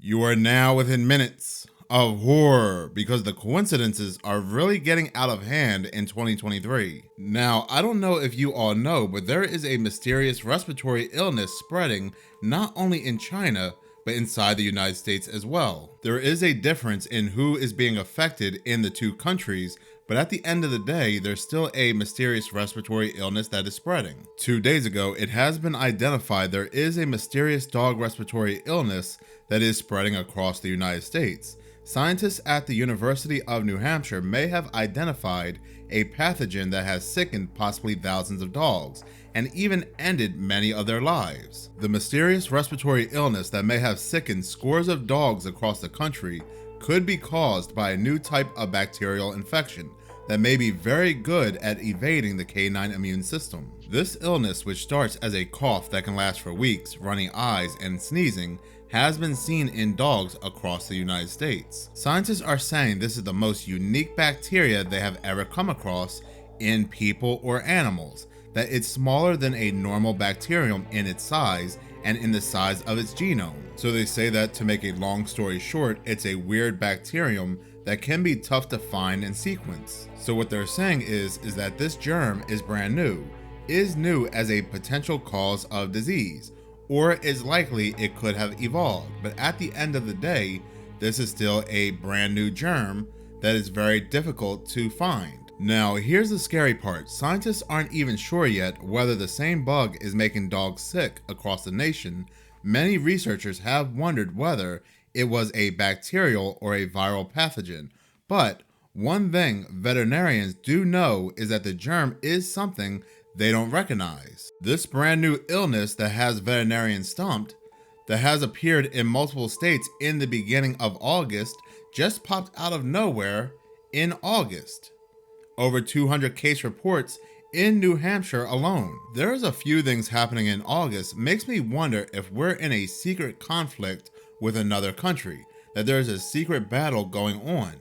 You are now within minutes of horror because the coincidences are really getting out of hand in 2023. Now, I don't know if you all know, but there is a mysterious respiratory illness spreading not only in China, but inside the United States as well. There is a difference in who is being affected in the two countries, but at the end of the day, there's still a mysterious respiratory illness that is spreading. 2 days ago, it has been identified there is a mysterious dog respiratory illness that is spreading across the United States. Scientists at the University of New Hampshire may have identified a pathogen that has sickened possibly thousands of dogs and even ended many of their lives. The mysterious respiratory illness that may have sickened scores of dogs across the country could be caused by a new type of bacterial infection that may be very good at evading the canine immune system. This illness, which starts as a cough that can last for weeks, runny eyes, and sneezing, has been seen in dogs across the United States. Scientists are saying this is the most unique bacteria they have ever come across in people or animals, that it's smaller than a normal bacterium in its size and in the size of its genome. So they say that, to make a long story short, it's a weird bacterium that can be tough to find and sequence. So what they're saying is that this germ is brand new, is new as a potential cause of disease, or is likely it could have evolved. But at the end of the day, this is still a brand new germ that is very difficult to find. Now, here's the scary part. Scientists aren't even sure yet whether the same bug is making dogs sick across the nation. Many researchers have wondered whether it was a bacterial or a viral pathogen. But one thing veterinarians do know is that the germ is something they don't recognize. This brand new illness that has veterinarians stumped, that has appeared in multiple states in the beginning of August, just popped out of nowhere in August. Over 200 case reports in New Hampshire alone. There's a few things happening in August. Makes me wonder if we're in a secret conflict with another country, that there's a secret battle going on.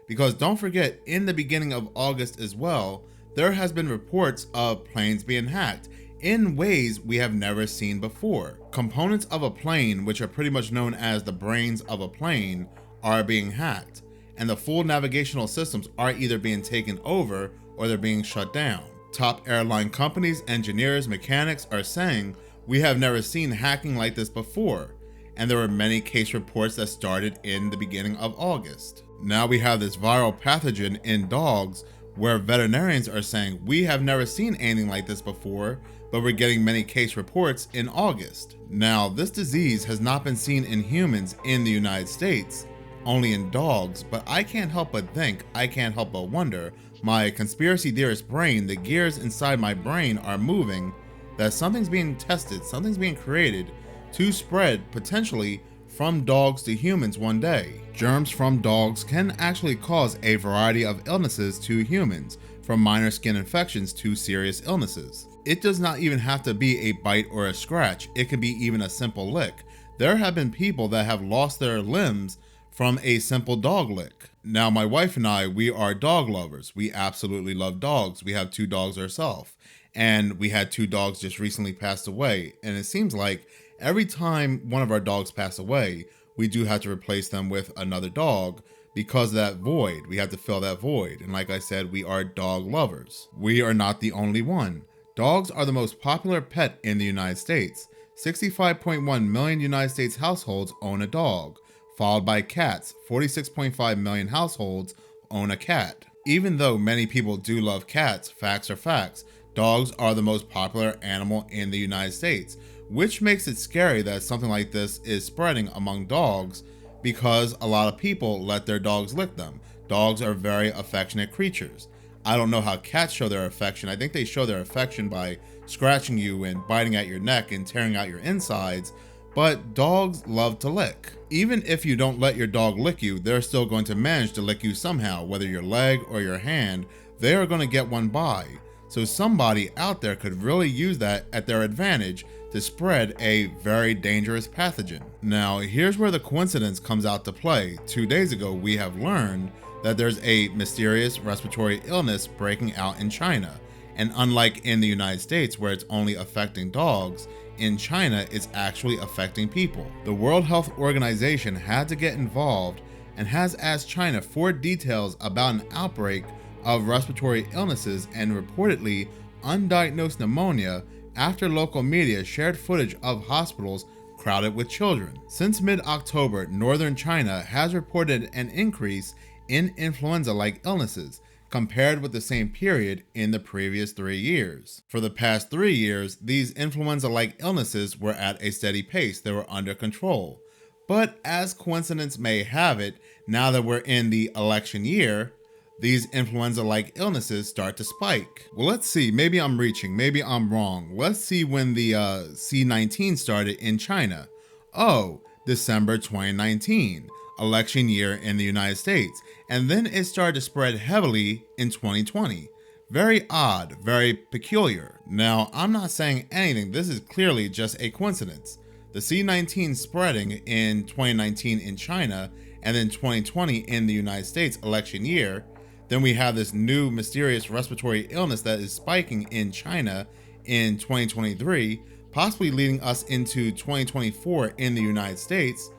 Because don't forget, in the beginning of August as well, there has been reports of planes being hacked in ways we have never seen before. Components of a plane, which are pretty much known as the brains of a plane, are being hacked, and the full navigational systems are either being taken over or they're being shut down. Top airline companies, engineers, mechanics are saying we have never seen hacking like this before, and there were many case reports that started in the beginning of August. Now we have this viral pathogen in dogs where veterinarians are saying we have never seen anything like this before, but we're getting many case reports in August. Now, this disease has not been seen in humans in the United States, only in dogs, but I can't help but think, I can't help but wonder, my conspiracy theorist brain, the gears inside my brain are moving, that something's being tested, something's being created to spread potentially from dogs to humans one day. Germs from dogs can actually cause a variety of illnesses to humans, from minor skin infections to serious illnesses. It does not even have to be a bite or a scratch, it can be even a simple lick. There have been people that have lost their limbs from a simple dog lick. Now, my wife and I, we are dog lovers. We absolutely love dogs. We have 2 dogs ourselves, and we had 2 dogs just recently passed away, and it seems like every time one of our dogs pass away, we do have to replace them with another dog because of that void. We have to fill that void. And like I said, we are dog lovers. We are not the only one. Dogs are the most popular pet in the United States. 65.1 million United States households own a dog, followed by cats. 46.5 million households own a cat. Even though many people do love cats, facts are facts. Dogs are the most popular animal in the United States, which makes it scary that something like this is spreading among dogs because a lot of people let their dogs lick them. Dogs are very affectionate creatures. I don't know how cats show their affection. I think they show their affection by scratching you and biting at your neck and tearing out your insides, but dogs love to lick. Even if you don't let your dog lick you, they're still going to manage to lick you somehow, whether your leg or your hand, they are going to get one by. So somebody out there could really use that at their advantage to spread a very dangerous pathogen. Now, here's where the coincidence comes out to play. 2 days ago, we have learned that there's a mysterious respiratory illness breaking out in China. And unlike in the United States, where it's only affecting dogs, in China is actually affecting people. The World Health Organization had to get involved and has asked China for details about an outbreak of respiratory illnesses and reportedly undiagnosed pneumonia after local media shared footage of hospitals crowded with children. Since mid-October, northern China has reported an increase in influenza-like illnesses compared with the same period in the previous 3 years. For the past 3 years, these influenza-like illnesses were at a steady pace. They were under control. But as coincidence may have it, now that we're in the election year, these influenza-like illnesses start to spike. Well, let's see. Maybe I'm reaching. Maybe I'm wrong. Let's see when the C19 started in China. Oh, December 2019, election year in the United States. And then it started to spread heavily in 2020. Very odd, very peculiar. Now, I'm not saying anything. This is clearly just a coincidence. The C19 spreading in 2019 in China and then 2020 in the United States election year. Then we have this new mysterious respiratory illness that is spiking in China in 2023, possibly leading us into 2024 in the United States,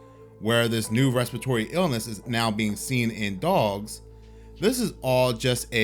where this new respiratory illness is now being seen in dogs. This is all just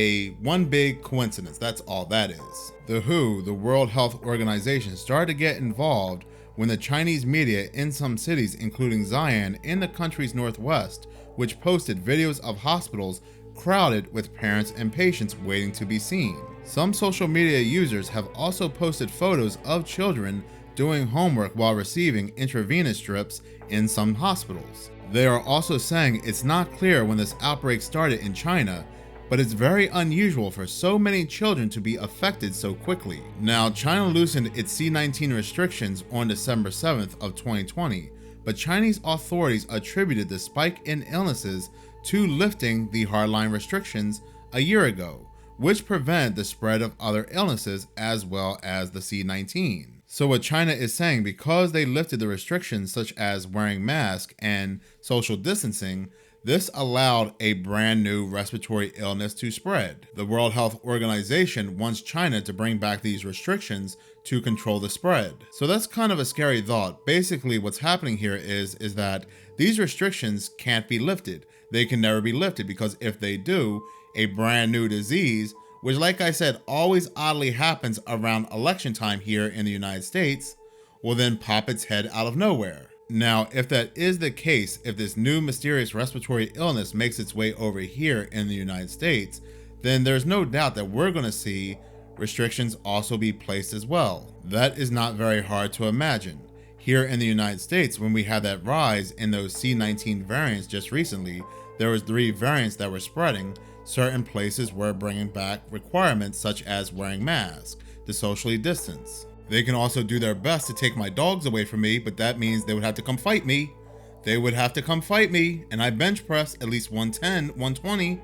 one big coincidence. That's all that is. The WHO, the World Health Organization, started to get involved when the Chinese media in some cities, including Xi'an in the country's northwest, which posted videos of hospitals crowded with parents and patients waiting to be seen. Some social media users have also posted photos of children doing homework while receiving intravenous strips in some hospitals. They are also saying it's not clear when this outbreak started in China, but it's very unusual for so many children to be affected so quickly. Now, China loosened its C19 restrictions on December 7th of 2020, but Chinese authorities attributed the spike in illnesses to lifting the hardline restrictions a year ago, which prevented the spread of other illnesses as well as the C19. So what China is saying, because they lifted the restrictions such as wearing masks and social distancing, this allowed a brand new respiratory illness to spread. The World Health Organization wants China to bring back these restrictions to control the spread. So that's kind of a scary thought. Basically, what's happening here is that these restrictions can't be lifted. They can never be lifted because if they do, a brand new disease, which like I said, always oddly happens around election time here in the United States, will then pop its head out of nowhere. Now, if that is the case, if this new mysterious respiratory illness makes its way over here in the United States, then there's no doubt that we're going to see restrictions also be placed as well. That is not very hard to imagine. Here in the United States, when we had that rise in those C19 variants just recently, there was 3 variants that were spreading. Certain places were bringing back requirements such as wearing masks, to socially distance. They can also do their best to take my dogs away from me, but that means they would have to come fight me. They would have to come fight me, and I bench press at least 110, 120, and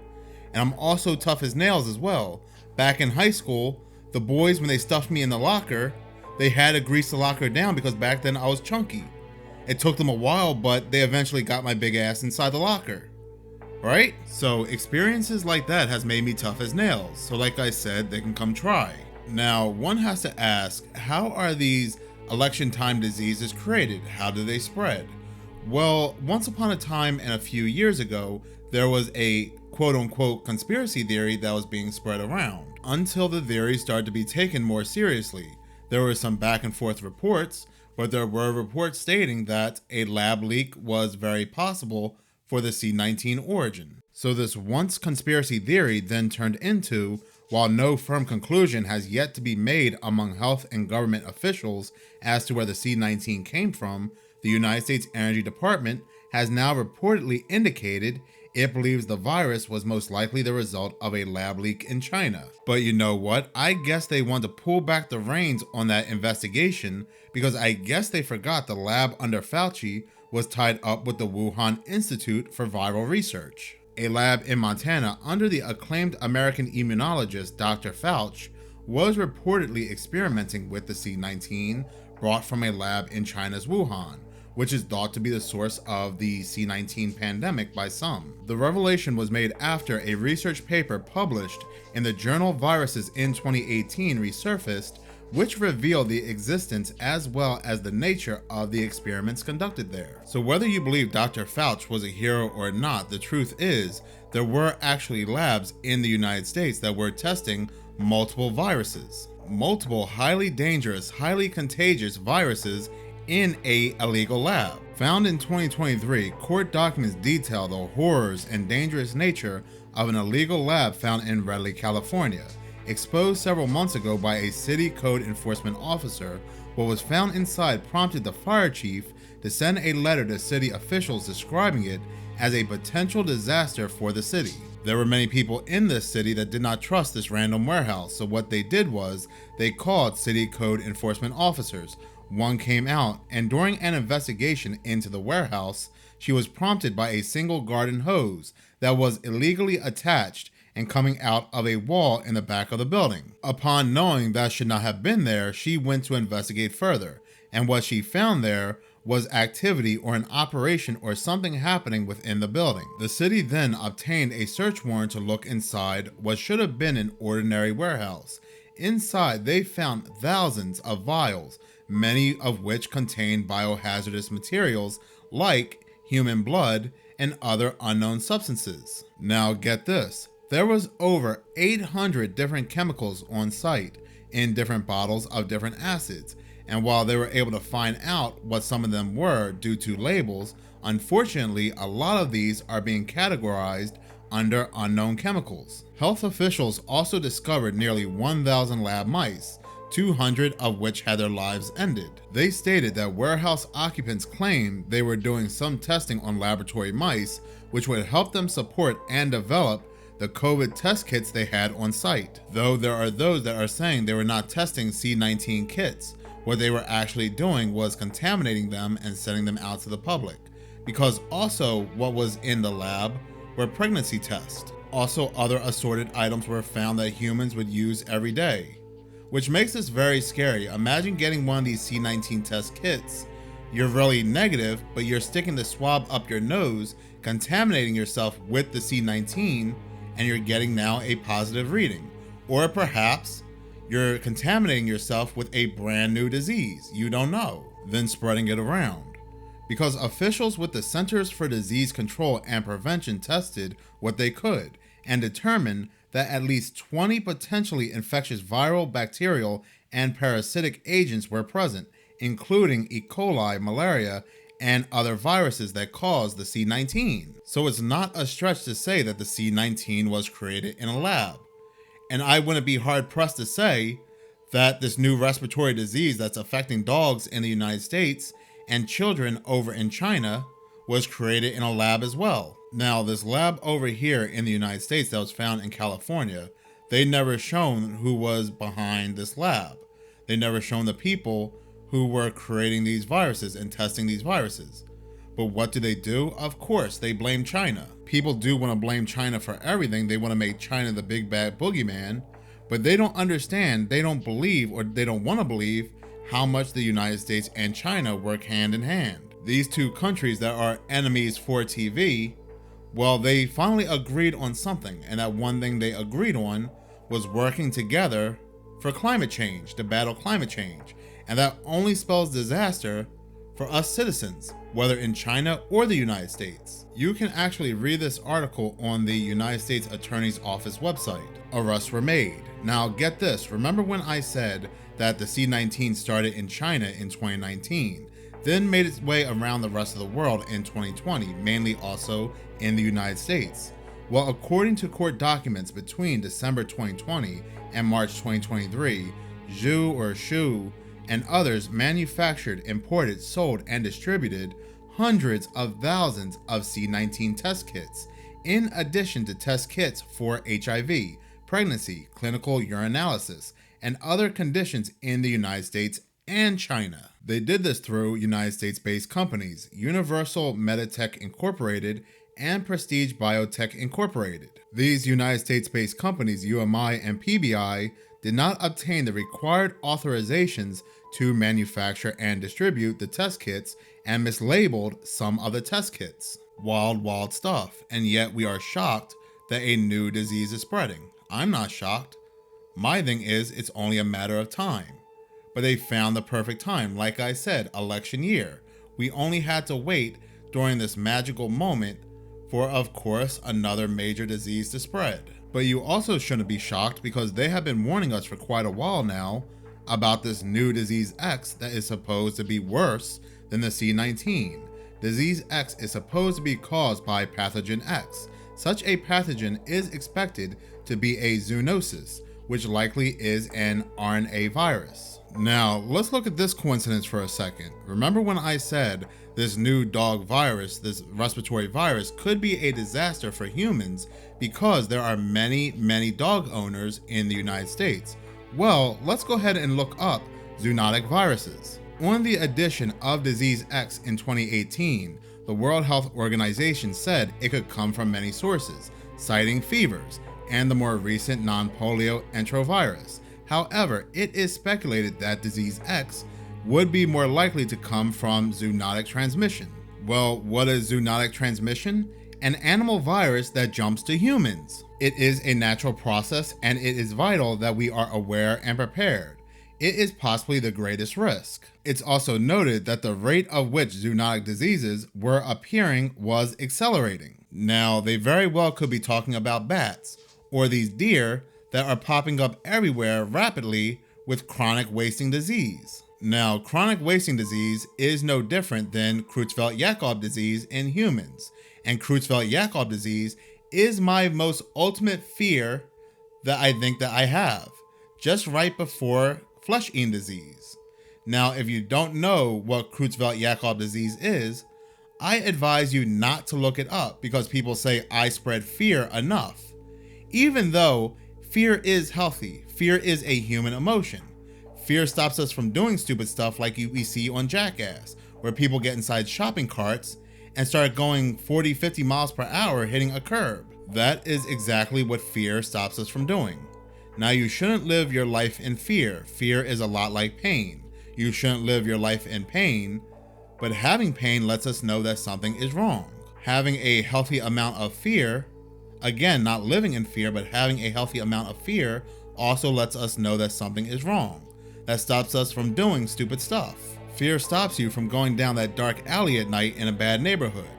I'm also tough as nails as well. Back in high school, the boys, when they stuffed me in the locker, they had to grease the locker down because back then I was chunky. It took them a while, but they eventually got my big ass inside the locker. Right? So experiences like that has made me tough as nails. So like I said, they can come try. Now, one has to ask, how are these election time diseases created? How do they spread? Well, once upon a time and a few years ago, there was a quote-unquote conspiracy theory that was being spread around until the theory started to be taken more seriously. There were some back and forth reports, but there were reports stating that a lab leak was very possible for the C19 origin. So this once conspiracy theory then turned into, while no firm conclusion has yet to be made among health and government officials as to where the C19 came from, the United States Energy Department has now reportedly indicated it believes the virus was most likely the result of a lab leak in China. But you know what? I guess they want to pull back the reins on that investigation because I guess they forgot the lab under Fauci was tied up with the Wuhan Institute for Viral Research, a lab in Montana under the acclaimed American immunologist Dr. Fauci was reportedly experimenting with the C19 brought from a lab in China's Wuhan, which is thought to be the source of the C19 pandemic by some. The revelation was made after a research paper published in the journal Viruses in 2018 resurfaced, which reveal the existence as well as the nature of the experiments conducted there. So whether you believe Dr. Fauci was a hero or not, the truth is there were actually labs in the United States that were testing multiple viruses, multiple highly dangerous, highly contagious viruses in a illegal lab. Found in 2023, court documents detail the horrors and dangerous nature of an illegal lab found in Redley, California. Exposed several months ago by a city code enforcement officer, what was found inside prompted the fire chief to send a letter to city officials describing it as a potential disaster for the city. There were many people in this city that did not trust this random warehouse, so what they did was they called city code enforcement officers. One came out, and during an investigation into the warehouse, she was prompted by a single garden hose that was illegally attached and coming out of a wall in the back of the building. Upon knowing that should not have been there, she went to investigate further, and what she found there was activity or an operation or something happening within the building. The city then obtained a search warrant to look inside what should have been an ordinary warehouse. Inside, they found thousands of vials, many of which contained biohazardous materials like human blood and other unknown substances. Now get this, there was over 800 different chemicals on site in different bottles of different acids, and while they were able to find out what some of them were due to labels, unfortunately a lot of these are being categorized under unknown chemicals. Health officials also discovered nearly 1,000 lab mice, 200 of which had their lives ended. They stated that warehouse occupants claimed they were doing some testing on laboratory mice, which would help them support and develop the COVID test kits they had on site. Though there are those that are saying they were not testing C-19 kits. What they were actually doing was contaminating them and sending them out to the public. Because also what was in the lab were pregnancy tests. Also other assorted items were found that humans would use every day, which makes this very scary. Imagine getting one of these C-19 test kits. You're really negative, but you're sticking the swab up your nose, contaminating yourself with the C-19, and you're getting now a positive reading. Or perhaps you're contaminating yourself with a brand new disease you don't know, then spreading it around. Because officials with the Centers for Disease Control and Prevention tested what they could and determined that at least 20 potentially infectious viral, bacterial, and parasitic agents were present, including E. coli, malaria, and other viruses that cause the C-19. So it's not a stretch to say that the C-19 was created in a lab. And I wouldn't be hard pressed to say that this new respiratory disease that's affecting dogs in the United States and children over in China was created in a lab as well. Now, this lab over here in the United States that was found in California, they never shown who was behind this lab. They never shown the people who were creating these viruses and testing these viruses. But what do? Of course, they blame China. People do want to blame China for everything. They want to make China the big bad boogeyman, but they don't understand, they don't believe, or they don't want to believe how much the United States and China work hand in hand. These two countries that are enemies for TV, well, they finally agreed on something, and that one thing they agreed on was working together for climate change, to battle climate change. And that only spells disaster for us citizens, whether in China or the United States. You can actually read this article on the United States Attorney's Office website. Arrests were made. Now get this, remember when I said that the C-19 started in China in 2019, then made its way around the rest of the world in 2020, mainly also in the United States? Well, according to court documents between December 2020 and March 2023, Xu and others manufactured, imported, sold, and distributed hundreds of thousands of C-19 test kits, in addition to test kits for HIV, pregnancy, clinical urinalysis, and other conditions in the United States and China. They did this through United States-based companies, Universal Meditech Incorporated and Prestige Biotech Incorporated. These United States-based companies, UMI and PBI, did not obtain the required authorizations to manufacture and distribute the test kits and mislabeled some of the test kits. Wild stuff, and yet we are shocked that a new disease is spreading. I'm not shocked. My thing is, it's only a matter of time. But they found the perfect time. Like I said, election year. We only had to wait during this magical moment for, of course, another major disease to spread. But you also shouldn't be shocked because they have been warning us for quite a while now about this new disease X that is supposed to be worse than the C19. Disease X is supposed to be caused by pathogen X. Such a pathogen is expected to be a zoonosis, which likely is an RNA virus. Now, let's look at this coincidence for a second. Remember when I said this new dog virus, this respiratory virus, could be a disaster for humans because there are many dog owners in the United States? Well, let's go ahead and look up zoonotic viruses. On the edition of Disease X in 2018, the World Health Organization said it could come from many sources, citing fevers and the more recent non-polio enterovirus. However, it is speculated that Disease X would be more likely to come from zoonotic transmission. Well, what is zoonotic transmission? An animal virus that jumps to humans. It is a natural process and it is vital that we are aware and prepared. It is possibly the greatest risk. It's also noted that the rate of which zoonotic diseases were appearing was accelerating. Now, they very well could be talking about bats or these deer that are popping up everywhere rapidly with chronic wasting disease. Now, chronic wasting disease is no different than Creutzfeldt-Jakob disease in humans. And Creutzfeldt-Jakob disease is my most ultimate fear that I think that I have, just right before flesh-eating disease. Now, if you don't know what Creutzfeldt-Jakob disease is, I advise you not to look it up because people say I spread fear enough. Even though fear is healthy, fear is a human emotion. Fear stops us from doing stupid stuff like we see on Jackass, where people get inside shopping carts and start going 40, 50 miles per hour hitting a curb. That is exactly what fear stops us from doing. Now, you shouldn't live your life in fear. Fear is a lot like pain. You shouldn't live your life in pain, but having pain lets us know that something is wrong. Having a healthy amount of fear, again, not living in fear, but having a healthy amount of fear also lets us know that something is wrong. That stops us from doing stupid stuff. Fear stops you from going down that dark alley at night in a bad neighborhood.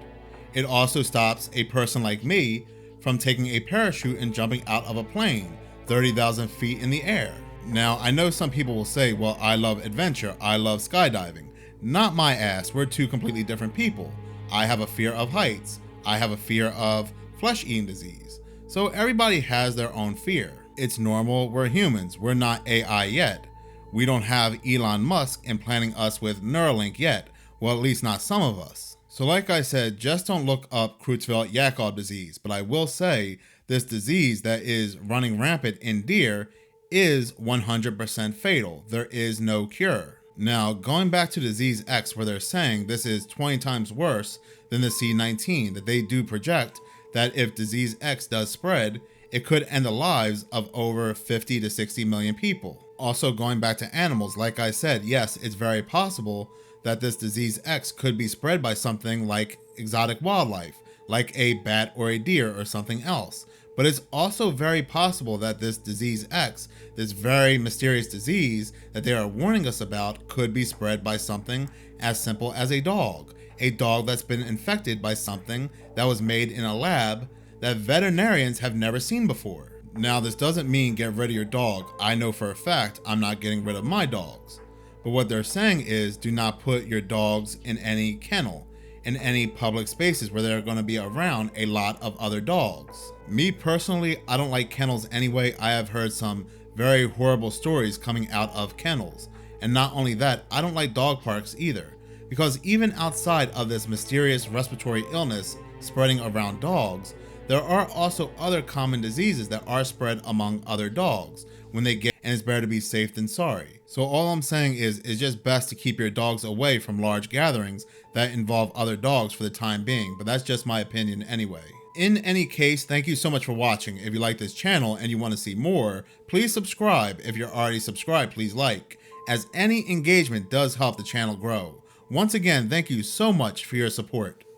It also stops a person like me from taking a parachute and jumping out of a plane 30,000 feet in the air. Now, I know some people will say, well, I love adventure, I love skydiving. Not my ass, we're two completely different people. I have a fear of heights. I have a fear of flesh-eating disease. So everybody has their own fear. It's normal, we're humans, we're not AI yet. We don't have Elon Musk implanting us with Neuralink yet. Well, at least not some of us. So like I said, just don't look up Creutzfeldt-Jakob disease, but I will say this disease that is running rampant in deer is 100% fatal. There is no cure. Now, going back to Disease X, where they're saying this is 20 times worse than the C19, that they do project that if Disease X does spread, it could end the lives of over 50 to 60 million people. Also, going back to animals, like I said, yes, it's very possible that this Disease X could be spread by something like exotic wildlife, like a bat or a deer or something else. But it's also very possible that this Disease X, this very mysterious disease that they are warning us about, could be spread by something as simple as a dog that's been infected by something that was made in a lab that veterinarians have never seen before. Now, this doesn't mean get rid of your dog. I know for a fact I'm not getting rid of my dogs. But what they're saying is do not put your dogs in any kennel, in any public spaces where they're going to be around a lot of other dogs. Me personally, I don't like kennels anyway. I have heard some very horrible stories coming out of kennels. And not only that, I don't like dog parks either. Because even outside of this mysterious respiratory illness spreading around dogs, there are also other common diseases that are spread among other dogs when they get, and it's better to be safe than sorry. So all I'm saying is it's just best to keep your dogs away from large gatherings that involve other dogs for the time being, but that's just my opinion anyway. In any case, thank you so much for watching. If you like this channel and you want to see more, please subscribe. If you're already subscribed, please like, as any engagement does help the channel grow. Once again, thank you so much for your support.